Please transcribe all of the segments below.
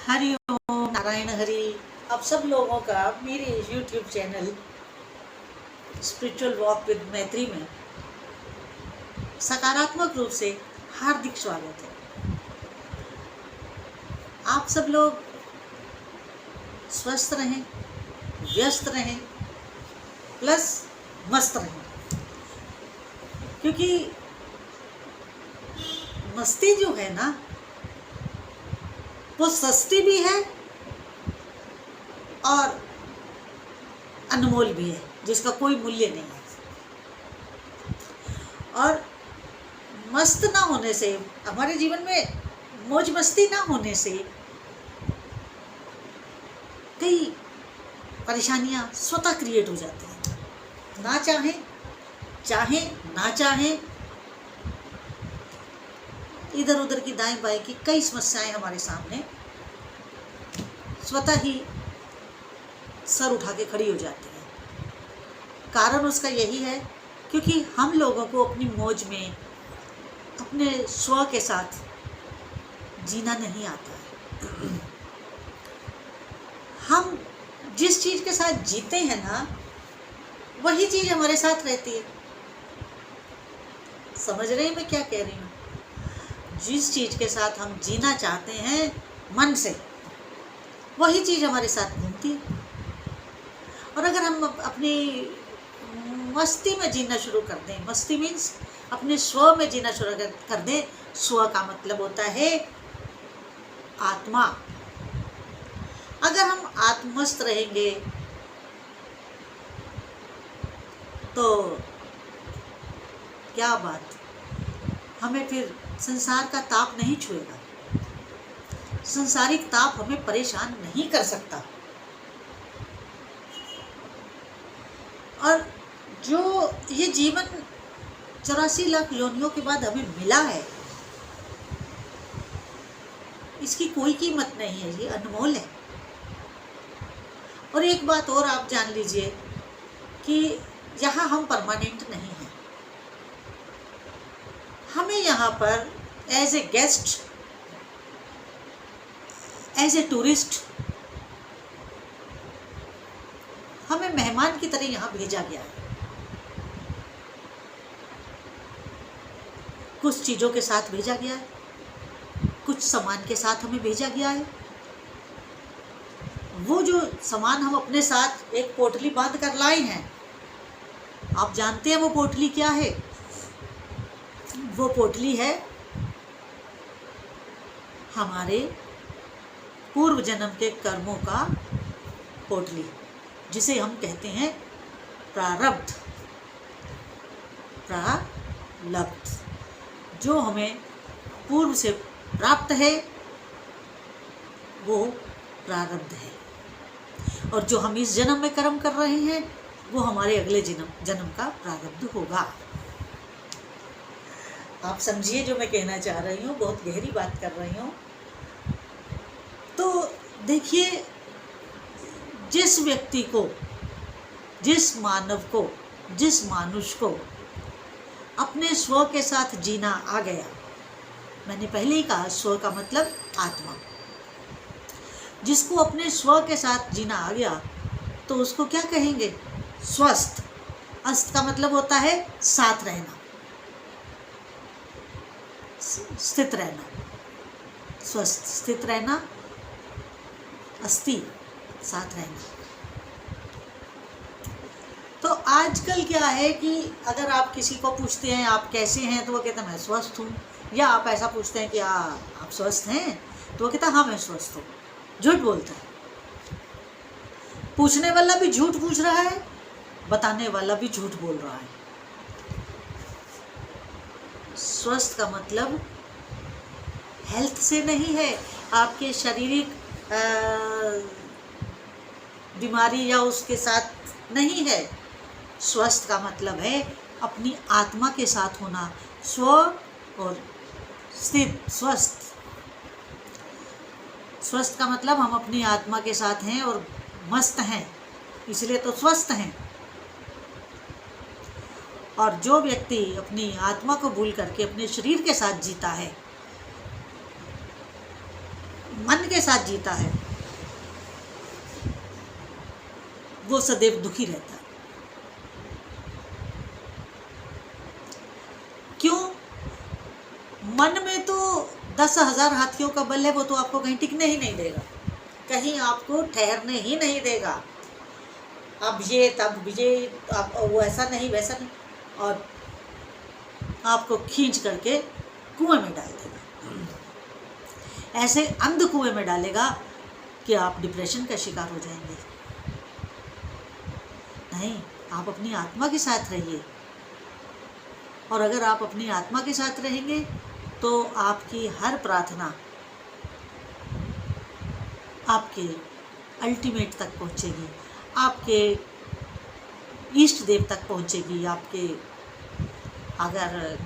हरि ओम नारायण हरि। आप सब लोगों का मेरे YouTube channel spiritual walk with मैत्री में सकारात्मक रूप से हार्दिक स्वागत है। आप सब लोग स्वस्थ रहें, व्यस्त रहें, प्लस मस्त रहें, क्योंकि मस्ती जो है ना वो सस्ती भी है और अनमोल भी है, जिसका कोई मूल्य नहीं है। और मस्त ना होने से, हमारे जीवन में मौज मस्ती ना होने से कई परेशानियां स्वतः क्रिएट हो जाती हैं। ना चाहें ना चाहें, इधर उधर की दाएं बाएं की कई समस्याएं हमारे सामने स्वतः ही सर उठा के खड़ी हो जाती है। कारण उसका यही है क्योंकि हम लोगों को अपनी मौज में अपने स्व के साथ जीना नहीं आता है। हम जिस चीज़ के साथ जीते हैं ना, वही चीज़ हमारे साथ रहती है। समझ रहे हैं मैं क्या कह रही हूँ? जिस चीज़ के साथ हम जीना चाहते हैं मन से, वही चीज़ हमारे साथ घूमती है। और अगर हम अपनी मस्ती में जीना शुरू कर दें, मस्ती मीन्स अपने स्व में जीना शुरू कर दें। स्व का मतलब होता है आत्मा। अगर हम आत्मस्थ रहेंगे तो क्या बात, हमें फिर संसार का ताप नहीं छुएगा। संसारिक ताप हमें परेशान नहीं कर सकता। और जो ये जीवन 84 लाख योनियों के बाद हमें मिला है, इसकी कोई कीमत नहीं है, ये अनमोल है। और एक बात और आप जान लीजिए कि यहाँ हम परमानेंट नहीं हैं। हमें यहाँ पर as a guest, as a tourist, हमें मेहमान की तरह यहाँ भेजा गया है। कुछ चीज़ों के साथ भेजा गया है, कुछ सामान के साथ हमें भेजा गया है। वो जो सामान हम अपने साथ एक पोटली बांध कर लाए हैं, आप जानते हैं वो पोटली क्या है? वो पोटली है हमारे पूर्व जन्म के कर्मों का पोटली, जिसे हम कहते हैं प्रारब्ध। प्रारब्ध जो हमें पूर्व से प्राप्त है, वो प्रारब्ध है। और जो हम इस जन्म में कर्म कर रहे हैं, वो हमारे अगले जन्म का प्रारब्ध होगा। आप समझिए जो मैं कहना चाह रही हूँ, बहुत गहरी बात कर रही हूँ। तो देखिए, जिस व्यक्ति को, जिस मानव को, जिस मानुष को अपने स्व के साथ जीना आ गया, मैंने पहले ही कहा स्व का मतलब आत्मा, जिसको अपने स्व के साथ जीना आ गया, तो उसको क्या कहेंगे? स्वस्थ। अस्त का मतलब होता है साथ रहना, स्थित रहना। स्वस्थ, स्थित रहना, अस्थि, साथ रहना। तो आजकल क्या है कि अगर आप किसी को पूछते हैं आप कैसे हैं, तो वो कहता है मैं स्वस्थ हूँ। या आप ऐसा पूछते हैं कि आप स्वस्थ हैं, तो वो कहता है हाँ मैं स्वस्थ हूँ। झूठ बोलता है। पूछने वाला भी झूठ पूछ रहा है, बताने वाला भी झूठ बोल रहा है। स्वस्थ का मतलब हेल्थ से नहीं है, आपके शारीरिक बीमारी या उसके साथ नहीं है। स्वस्थ का मतलब है अपनी आत्मा के साथ होना, स्व और स्थित, स्वस्थ। स्वस्थ का मतलब हम अपनी आत्मा के साथ हैं और मस्त हैं, इसलिए तो स्वस्थ हैं। और जो व्यक्ति अपनी आत्मा को भूल करके अपने शरीर के साथ जीता है, मन के साथ जीता है वो सदैव दुखी रहता है। क्यों? मन में तो 10,000 हाथियों का बल है, वो तो आपको कहीं टिकने ही नहीं देगा, कहीं आपको ठहरने ही नहीं देगा। अब ये तब ये, अब वो ऐसा नहीं वैसा नहीं, और आपको खींच करके कुएं में डाल देगा, ऐसे अंध कुएं में डालेगा कि आप डिप्रेशन का शिकार हो जाएंगे। नहीं, आप अपनी आत्मा के साथ रहिए, और अगर आप अपनी आत्मा के साथ रहेंगे तो आपकी हर प्रार्थना आपके अल्टीमेट तक पहुंचेगी, आपके इष्ट देव तक पहुंचेगी, आपके, अगर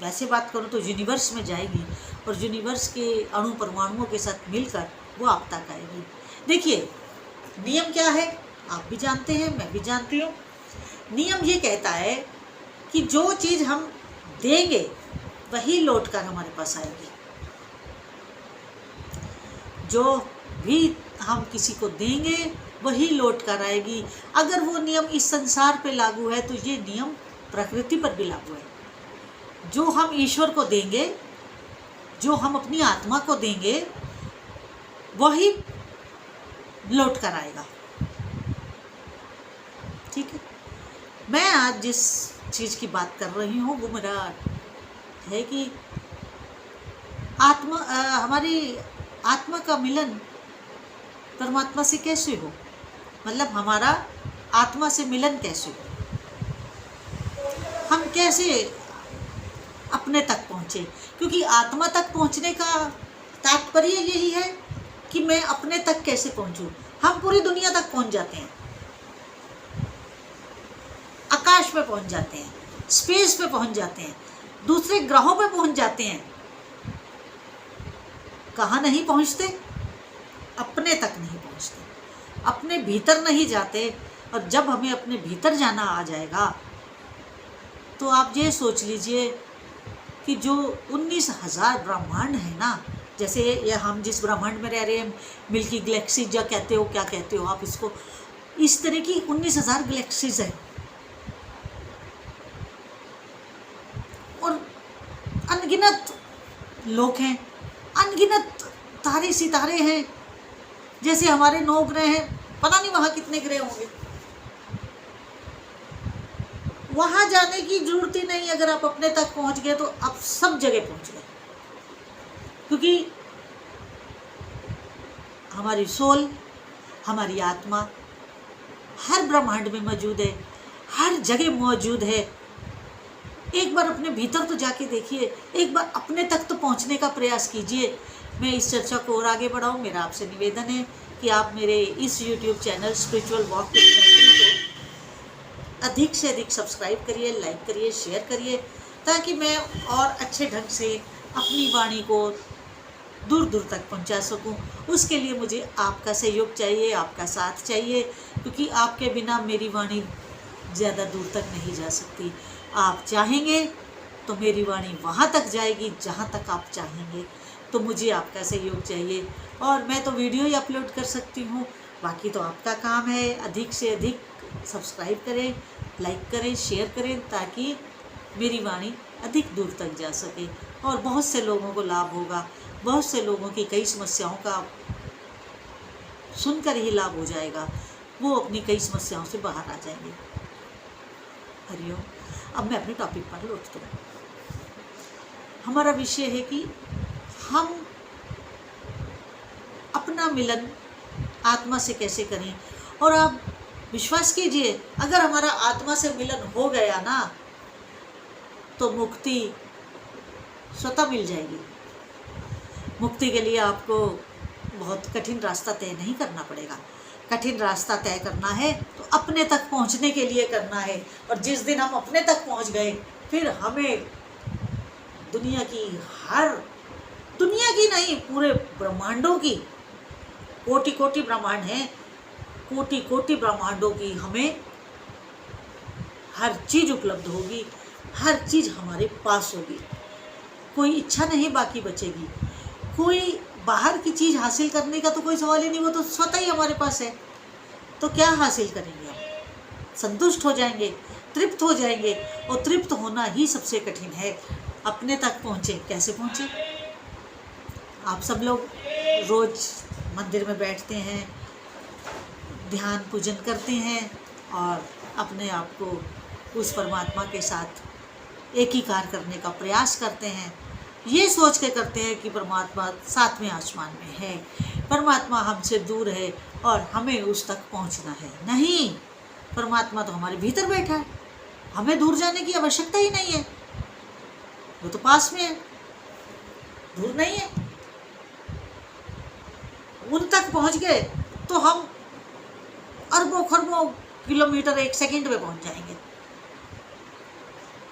वैसे बात करूं तो यूनिवर्स में जाएगी, और यूनिवर्स के अणु परमाणुओं के साथ मिलकर वो आप तक आएगी। देखिए, नियम क्या है आप भी जानते हैं, मैं भी जानती हूँ। नियम ये कहता है कि जो चीज़ हम देंगे वही लौट कर हमारे पास आएगी। जो भी हम किसी को देंगे वही लौट कर आएगी। अगर वो नियम इस संसार पे लागू है तो ये नियम प्रकृति पर भी लागू है। जो हम ईश्वर को देंगे, जो हम अपनी आत्मा को देंगे, वही लौट कर आएगा। ठीक है, मैं आज जिस चीज़ की बात कर रही हूँ वो मेरा है कि हमारी आत्मा का मिलन परमात्मा से कैसे हो, मतलब हमारा आत्मा से मिलन कैसे हो, हम कैसे अपने तक पहुँचे। क्योंकि आत्मा तक पहुँचने का तात्पर्य यही है कि मैं अपने तक कैसे पहुँचूँ। हम पूरी दुनिया तक पहुँच जाते हैं, आकाश पे पहुँच जाते हैं, स्पेस पे पहुँच जाते हैं, दूसरे ग्रहों पे पहुँच जाते हैं, कहाँ नहीं पहुँचते? अपने तक नहीं पहुँचते, अपने भीतर नहीं जाते। और जब हमें अपने भीतर जाना आ जाएगा तो आप ये सोच लीजिए कि जो 19,000 ब्रह्मांड है ना, जैसे ये हम जिस ब्रह्मांड में रह रहे हैं, मिल्की गैलेक्सी जो कहते हो, क्या कहते हो आप इसको, इस तरह की 19,000 गैलेक्सीज है, और अनगिनत लोग हैं, अनगिनत तारे सितारे हैं। जैसे हमारे 9 ग्रह हैं, पता नहीं वहाँ कितने ग्रह होंगे। वहाँ जाने की जरूरत ही नहीं, अगर आप अपने तक पहुँच गए तो आप सब जगह पहुँच गए। क्योंकि हमारी सोल, हमारी आत्मा हर ब्रह्मांड में मौजूद है, हर जगह मौजूद है। एक बार अपने भीतर तो जाके देखिए, एक बार अपने तक तो पहुंचने का प्रयास कीजिए। मैं इस चर्चा को और आगे बढ़ाऊं, मेरा आपसे निवेदन है कि आप मेरे इस YouTube चैनल स्पिरिचुअल वॉक को अधिक से अधिक सब्सक्राइब करिए, लाइक करिए, शेयर करिए, ताकि मैं और अच्छे ढंग से अपनी वाणी को दूर दूर तक पहुंचा सकूं। उसके लिए मुझे आपका सहयोग चाहिए, आपका साथ चाहिए, क्योंकि आपके बिना मेरी वाणी ज़्यादा दूर तक नहीं जा सकती। आप चाहेंगे तो मेरी वाणी वहाँ तक जाएगी जहाँ तक आप चाहेंगे। तो मुझे आपका सहयोग चाहिए, और मैं तो वीडियो ही अपलोड कर सकती हूँ, बाकी तो आपका काम है। अधिक से अधिक सब्सक्राइब करें, लाइक करें, शेयर करें, ताकि मेरी वाणी अधिक दूर तक जा सके और बहुत से लोगों को लाभ होगा। बहुत से लोगों की कई समस्याओं का सुनकर ही लाभ हो जाएगा, वो अपनी कई समस्याओं से बाहर आ जाएंगे। हरिओम। अब मैं अपने टॉपिक पर लौटती हूँ। हमारा विषय है कि हम अपना मिलन आत्मा से कैसे करें। और आप विश्वास कीजिए, अगर हमारा आत्मा से मिलन हो गया ना, तो मुक्ति स्वतः मिल जाएगी। मुक्ति के लिए आपको बहुत कठिन रास्ता तय नहीं करना पड़ेगा। कठिन रास्ता तय करना है तो अपने तक पहुंचने के लिए करना है। और जिस दिन हम अपने तक पहुंच गए, फिर हमें दुनिया की नहीं, पूरे ब्रह्मांडों की, कोटि कोटि ब्रह्मांड हैं, कोटि कोटि ब्रह्मांडों की हमें हर चीज़ उपलब्ध होगी, हर चीज़ हमारे पास होगी। कोई इच्छा नहीं बाकी बचेगी, कोई बाहर की चीज़ हासिल करने का तो कोई सवाल ही नहीं, वो तो स्वतः ही हमारे पास है। तो क्या हासिल करेंगे हम? संतुष्ट हो जाएंगे, तृप्त हो जाएंगे, और तृप्त होना ही सबसे कठिन है। अपने तक पहुँचे, कैसे पहुँचे? आप सब लोग रोज़ मंदिर में बैठते हैं, ध्यान पूजन करते हैं और अपने आप को उस परमात्मा के साथ एकीकार करने का प्रयास करते हैं। ये सोच के करते हैं कि परमात्मा सातवें आसमान में है, परमात्मा हमसे दूर है और हमें उस तक पहुंचना है। नहीं, परमात्मा तो हमारे भीतर बैठा है, हमें दूर जाने की आवश्यकता ही नहीं है, वो तो पास में है, दूर नहीं है। उन तक पहुंच गए तो हम अरबों खरबों किलोमीटर 1 सेकंड में पहुंच जाएंगे,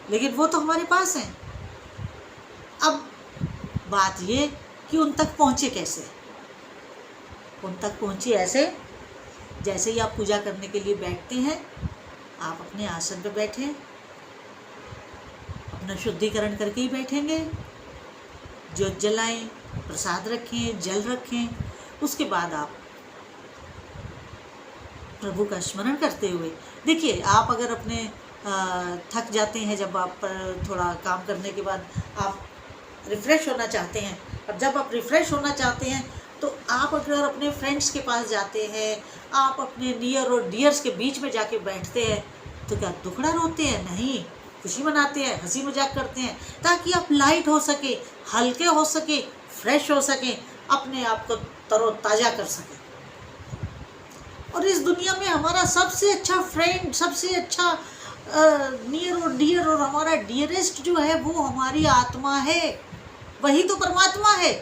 लेकिन वो तो हमारे पास है। अब बात ये कि उन तक पहुंचे कैसे? उन तक पहुंचे ऐसे, जैसे ही आप पूजा करने के लिए बैठते हैं, आप अपने आसन पर बैठे, अपना शुद्धिकरण करके ही बैठेंगे, ज्योत जलाएं, प्रसाद रखें, जल रखें। उसके बाद आप प्रभु का स्मरण करते हुए, देखिए आप अगर अपने थक जाते हैं, जब आप थोड़ा काम करने के बाद आप रिफ़्रेश होना चाहते हैं, और जब आप रिफ़्रेश होना चाहते हैं तो आप अगर अपने फ्रेंड्स के पास जाते हैं, आप अपने नियर और डियर्स के बीच में जाके बैठते हैं, तो क्या दुखड़ा रोते हैं? नहीं, खुशी मनाते हैं, हंसी मजाक करते हैं, ताकि आप लाइट हो सके, हल्के हो सके, फ्रेश हो सकें, अपने आप को तरोताज़ा कर सकें। और इस दुनिया में हमारा सबसे अच्छा फ्रेंड, सबसे अच्छा नियर और डियर और हमारा डियरेस्ट जो है वो हमारी आत्मा है, वही तो परमात्मा है।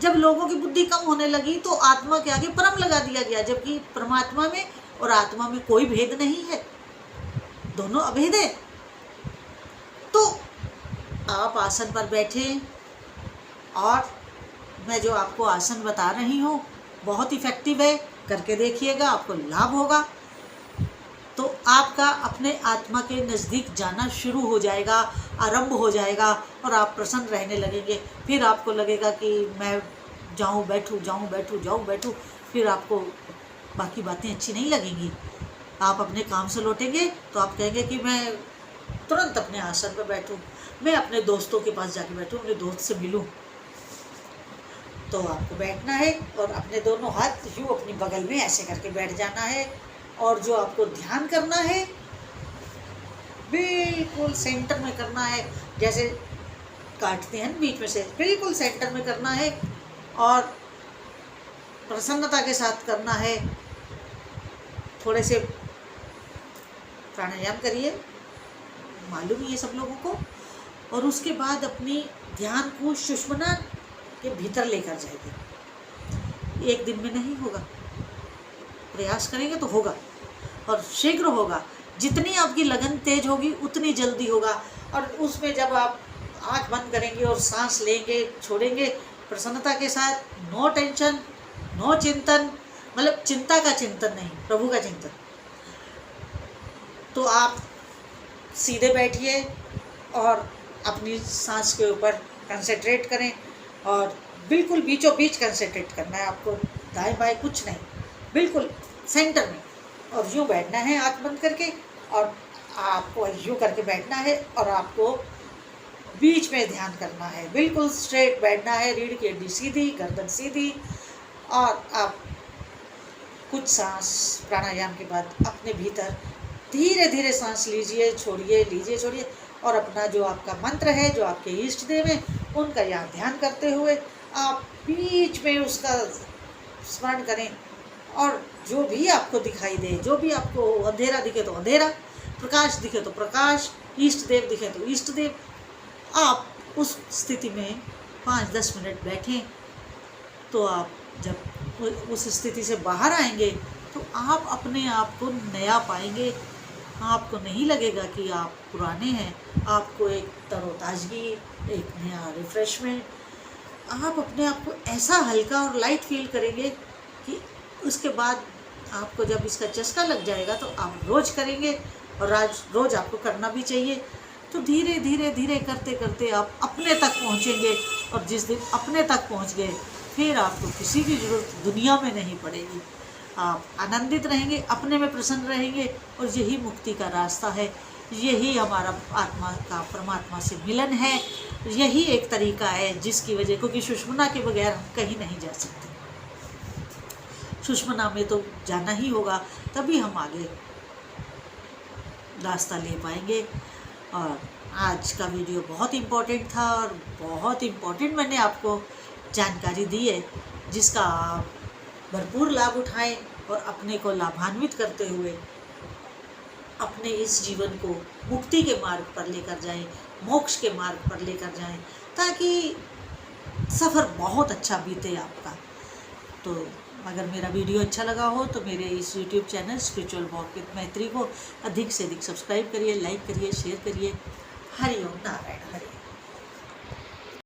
जब लोगों की बुद्धि कम होने लगी तो आत्मा के आगे परम लगा दिया गया, जबकि परमात्मा में और आत्मा में कोई भेद नहीं है, दोनों अभेद है। तो आप आसन पर बैठे, और मैं जो आपको आसन बता रही हूँ बहुत इफ़ेक्टिव है, करके देखिएगा, आपको लाभ होगा। तो आपका अपने आत्मा के नज़दीक जाना शुरू हो जाएगा, आरंभ हो जाएगा, और आप प्रसन्न रहने लगेंगे। फिर आपको लगेगा कि मैं जाऊँ बैठूँ, जाऊँ बैठूँ, जाऊँ बैठूँ, फिर आपको बाकी बातें अच्छी नहीं लगेंगी। आप अपने काम से लौटेंगे तो आप कहेंगे कि मैं तुरंत अपने आसन पर बैठूँ, मैं अपने दोस्तों के पास जाके बैठूँ, अपने दोस्त से मिलूँ। तो आपको बैठना है और अपने दोनों हाथ यूँ अपनी बगल में ऐसे करके बैठ जाना है, और जो आपको ध्यान करना है बिल्कुल सेंटर में करना है, जैसे काटते हैं बीच में से, बिल्कुल सेंटर में करना है, और प्रसन्नता के साथ करना है। थोड़े से प्राणायाम करिए, मालूम ही है सब लोगों को, और उसके बाद अपनी ध्यान को सुषुम्ना के भीतर लेकर जाइए। एक दिन में नहीं होगा, प्रयास करेंगे तो होगा, और शीघ्र होगा। जितनी आपकी लगन तेज होगी उतनी जल्दी होगा। और उसमें जब आप आँख बंद करेंगे और सांस लेंगे, छोड़ेंगे प्रसन्नता के साथ, नो टेंशन, नो चिंतन, मतलब चिंता का चिंतन नहीं, प्रभु का चिंतन। तो आप सीधे बैठिए और अपनी सांस के ऊपर कंसंट्रेट करें, और बिल्कुल बीचों बीच कंसंट्रेट करना है आपको, दाएं बाएं कुछ नहीं, बिल्कुल सेंटर में। और यूँ बैठना है आँख बंद करके, और आपको यूँ करके बैठना है, और आपको बीच में ध्यान करना है, बिल्कुल स्ट्रेट बैठना है, रीढ़ की हड्डी सीधी, गर्दन सीधी। और आप कुछ सांस प्राणायाम के बाद अपने भीतर धीरे धीरे सांस लीजिए, छोड़िए, लीजिए, छोड़िए, और अपना जो आपका मंत्र है, जो आपके इष्ट देव हैं, उनका यहाँ ध्यान करते हुए आप बीच में उसका स्मरण करें। और जो भी आपको दिखाई दे, जो भी आपको अंधेरा दिखे तो अंधेरा, प्रकाश दिखे तो प्रकाश, इष्ट देव दिखे तो इष्ट देव, आप उस स्थिति में 5-10 मिनट बैठें। तो आप जब उस स्थिति से बाहर आएंगे तो आप अपने आप को नया पाएंगे। आपको नहीं लगेगा कि आप पुराने हैं, आपको एक तरोताजगी, एक नया रिफ़्रेशमेंट, आप अपने आप को ऐसा हल्का और लाइट फील करेंगे कि उसके बाद आपको जब इसका चस्का लग जाएगा तो आप रोज़ करेंगे, और रोज़ आपको करना भी चाहिए। तो धीरे धीरे धीरे करते करते आप अपने तक पहुँचेंगे, और जिस दिन अपने तक पहुँच गए फिर आपको किसी की ज़रूरत दुनिया में नहीं पड़ेगी। आप आनंदित रहेंगे, अपने में प्रसन्न रहेंगे, और यही मुक्ति का रास्ता है। यही हमारा आत्मा का परमात्मा से मिलन है। यही एक तरीका है जिसकी वजह, क्योंकि सुषुम्ना के बगैर हम कहीं नहीं जा सकते। सुषुम्ना में तो जाना ही होगा, तभी हम आगे रास्ता ले पाएंगे। और आज का वीडियो बहुत इम्पोर्टेंट था, और बहुत इम्पोर्टेंट मैंने आपको जानकारी दी है, जिसका आप भरपूर लाभ उठाएं और अपने को लाभान्वित करते हुए अपने इस जीवन को मुक्ति के मार्ग पर लेकर जाएं, मोक्ष के मार्ग पर लेकर जाएं, ताकि सफ़र बहुत अच्छा बीते आपका। तो अगर मेरा वीडियो अच्छा लगा हो तो मेरे इस YouTube channel spiritual walk with मैत्री को अधिक से अधिक सब्सक्राइब करिए, लाइक करिए, शेयर करिए। हरि ओम नारायण हरि।